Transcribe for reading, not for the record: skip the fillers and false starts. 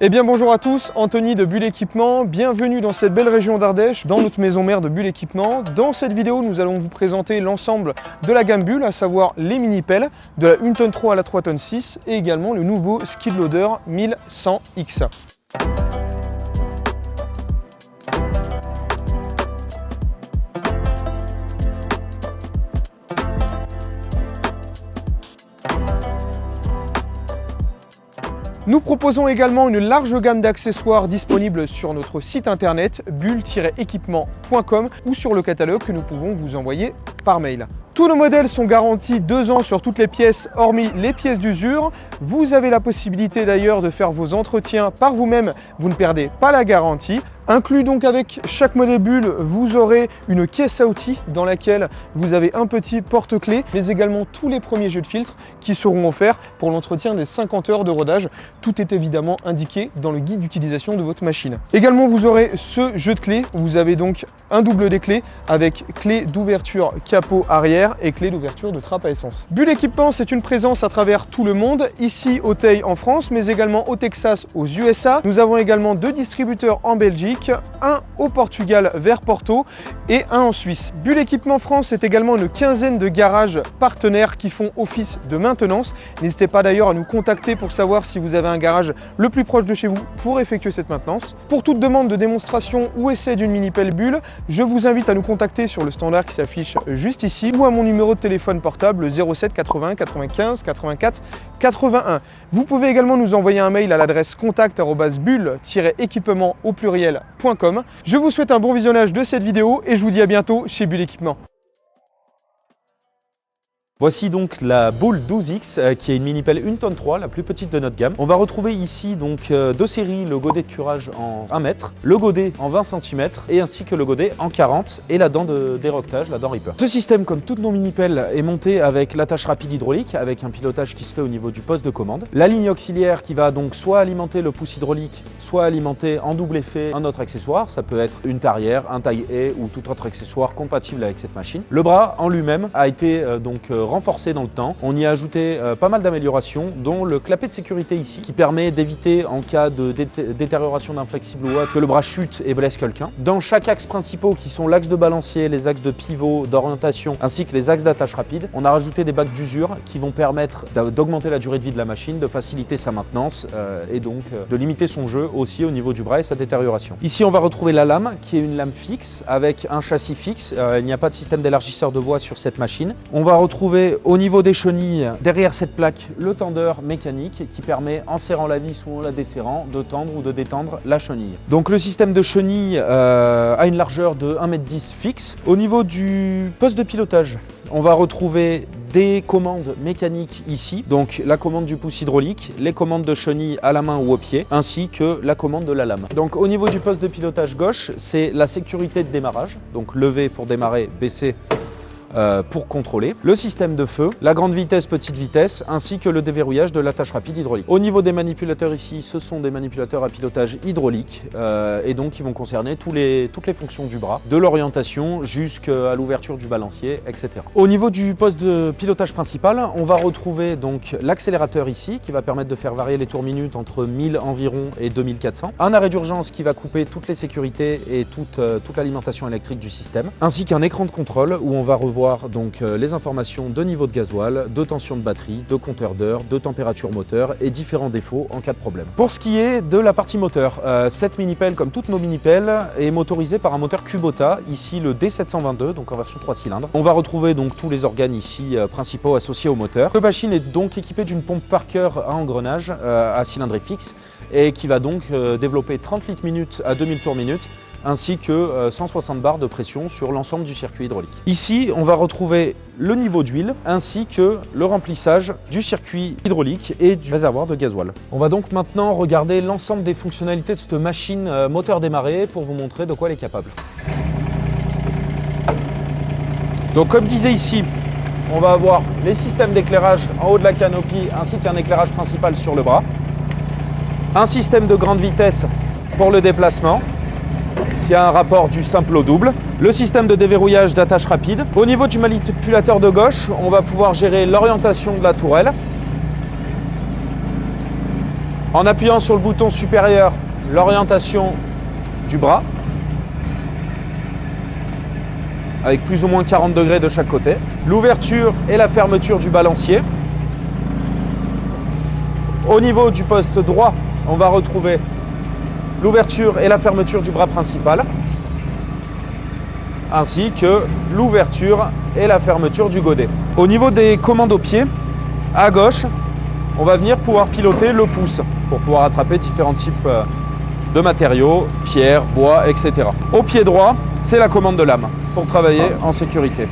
Eh bien bonjour à tous, Anthony de Bull Équipement, bienvenue dans cette belle région d'Ardèche, dans notre maison mère de Bull Équipement. Dans cette vidéo, nous allons vous présenter l'ensemble de la gamme Bull, à savoir les mini-pelles, de la 1 tonne 3 à la 3 tonnes 6 et également le nouveau skid loader 1100X. Nous proposons également une large gamme d'accessoires disponibles sur notre site internet bull-équipement.com ou sur le catalogue que nous pouvons vous envoyer par mail. Tous nos modèles sont garantis 2 ans sur toutes les pièces, hormis les pièces d'usure. Vous avez la possibilité d'ailleurs de faire vos entretiens par vous-même, vous ne perdez pas la garantie. Inclus donc avec chaque modèle Bull, vous aurez une caisse à outils dans laquelle vous avez un petit porte-clés, mais également tous les premiers jeux de filtre qui seront offerts pour l'entretien des 50 heures de rodage. Tout est évidemment indiqué dans le guide d'utilisation de votre machine. Également, vous aurez ce jeu de clés. Vous avez donc un double des clés avec clé d'ouverture capot arrière et clé d'ouverture de trappe à essence. Bull Équipement, c'est une présence à travers tout le monde, ici au Teil en France, mais également au Texas, aux USA. Nous avons également 2 distributeurs en Belgique, un au Portugal vers Porto et un en Suisse. Bull Équipement France, c'est également une quinzaine de garages partenaires qui font office de maintenance. N'hésitez pas d'ailleurs à nous contacter pour savoir si vous avez un garage le plus proche de chez vous pour effectuer cette maintenance. Pour toute demande de démonstration ou essai d'une mini-pelle Bull, je vous invite à nous contacter sur le standard qui s'affiche juste ici ou à mon numéro de téléphone portable 07 80 95 84 81. Vous pouvez également nous envoyer un mail à l'adresse contact@bull-équipement au pluriel.com. Je vous souhaite un bon visionnage de cette vidéo et je vous dis à bientôt chez Bull Équipement. Voici donc la Bull 12X qui est une mini-pelle 1 tonne 3, la plus petite de notre gamme. On va retrouver ici donc 2 séries, le godet de curage en 1 mètre, le godet en 20 cm et ainsi que le godet en 40 et la dent de déroquetage, la dent Ripper. Ce système, comme toutes nos mini-pelles, est monté avec l'attache rapide hydraulique avec un pilotage qui se fait au niveau du poste de commande. La ligne auxiliaire qui va donc soit alimenter le pouce hydraulique, soit alimenter en double effet un autre accessoire. Ça peut être une tarière, un taille-haie ou tout autre accessoire compatible avec cette machine. Le bras en lui-même a été renforcé dans le temps. On y a ajouté pas mal d'améliorations, dont le clapet de sécurité ici, qui permet d'éviter en cas de détérioration d'un flexible ou autre que le bras chute et blesse quelqu'un. Dans chaque axe principaux qui sont l'axe de balancier, les axes de pivot, d'orientation, ainsi que les axes d'attache rapide, on a rajouté des bacs d'usure qui vont permettre d'augmenter la durée de vie de la machine, de faciliter sa maintenance et donc de limiter son jeu aussi au niveau du bras et sa détérioration. Ici, on va retrouver la lame, qui est une lame fixe avec un châssis fixe. Il n'y a pas de système d'élargisseur de voie sur cette machine. On va retrouver au niveau des chenilles, derrière cette plaque, le tendeur mécanique qui permet, en serrant la vis ou en la desserrant, de tendre ou de détendre la chenille. Donc le système de chenille a une largeur de 1,10 m fixe. Au niveau du poste de pilotage, on va retrouver des commandes mécaniques ici, donc la commande du pouce hydraulique, les commandes de chenille à la main ou au pied, ainsi que la commande de la lame. Donc au niveau du poste de pilotage gauche, c'est la sécurité de démarrage, donc lever pour démarrer, baisser pour contrôler, le système de feu, la grande vitesse, petite vitesse, ainsi que le déverrouillage de l'attache rapide hydraulique. Au niveau des manipulateurs ici, ce sont des manipulateurs à pilotage hydraulique et donc qui vont concerner toutes les fonctions du bras, de l'orientation jusqu'à l'ouverture du balancier, etc. Au niveau du poste de pilotage principal, on va retrouver donc l'accélérateur ici qui va permettre de faire varier les tours minutes entre 1000 environ et 2400, un arrêt d'urgence qui va couper toutes les sécurités et toute l'alimentation électrique du système, ainsi qu'un écran de contrôle où on va revoir donc les informations de niveau de gasoil, de tension de batterie, de compteur d'heure, de température moteur et différents défauts en cas de problème. Pour ce qui est de la partie moteur, cette mini-pelle, comme toutes nos mini-pelles, est motorisée par un moteur Kubota, ici le D722, donc en version 3 cylindres. On va retrouver donc tous les organes ici principaux associés au moteur. La machine est donc équipée d'une pompe Parker à engrenage à cylindrée fixe et qui va donc développer 30 litres minute à 2000 tours minute, ainsi que 160 bars de pression sur l'ensemble du circuit hydraulique. Ici, on va retrouver le niveau d'huile ainsi que le remplissage du circuit hydraulique et du réservoir de gasoil. On va donc maintenant regarder l'ensemble des fonctionnalités de cette machine moteur démarré pour vous montrer de quoi elle est capable. Donc comme disait ici, on va avoir les systèmes d'éclairage en haut de la canopie ainsi qu'un éclairage principal sur le bras, un système de grande vitesse pour le déplacement, qui a un rapport du simple au double, le système de déverrouillage d'attache rapide. Au niveau du manipulateur de gauche, on va pouvoir gérer l'orientation de la tourelle, En appuyant sur le bouton supérieur, l'orientation du bras, avec plus ou moins 40 degrés de chaque côté. L'ouverture et la fermeture du balancier. Au niveau du poste droit, on va retrouver l'ouverture et la fermeture du bras principal, ainsi que l'ouverture et la fermeture du godet. Au niveau des commandes au pied, à gauche, on va venir pouvoir piloter le pouce pour pouvoir attraper différents types de matériaux, pierre, bois, etc. Au pied droit, c'est la commande de lame pour travailler en sécurité.